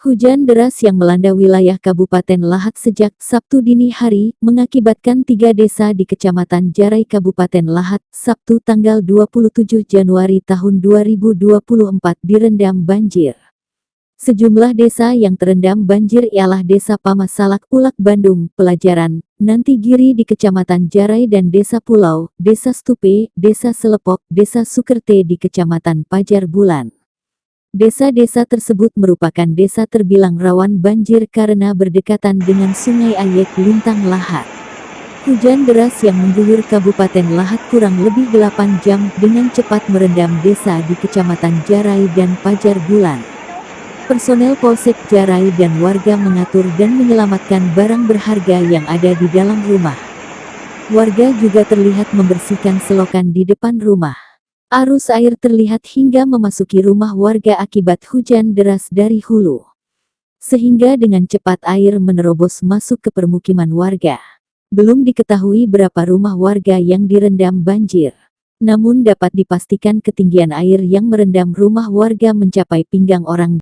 Hujan deras yang melanda wilayah Kabupaten Lahat sejak Sabtu dini hari, mengakibatkan 3 desa di Kecamatan Jarai Kabupaten Lahat, Sabtu tanggal 27 Januari tahun 2024 direndam banjir. Sejumlah desa yang terendam banjir ialah Desa Pamasalak Ulak Bandung, Pelajaran, Nanti Giri di Kecamatan Jarai dan Desa Pulau, Desa Stupe, Desa Selepok, Desa Sukerte di Kecamatan Pajar Bulan. Desa-desa tersebut merupakan desa terbilang rawan banjir karena berdekatan dengan Sungai Ayek Luntang Lahat. Hujan deras yang mengguyur Kabupaten Lahat kurang lebih 8 jam dengan cepat merendam desa di Kecamatan Jarai dan Pajar Bulan. Personel Polsek Jarai dan warga mengatur dan menyelamatkan barang berharga yang ada di dalam rumah. Warga juga terlihat membersihkan selokan di depan rumah. Arus air terlihat hingga memasuki rumah warga akibat hujan deras dari hulu. Sehingga dengan cepat air menerobos masuk ke permukiman warga. Belum diketahui berapa rumah warga yang direndam banjir. Namun dapat dipastikan ketinggian air yang merendam rumah warga mencapai pinggang orang.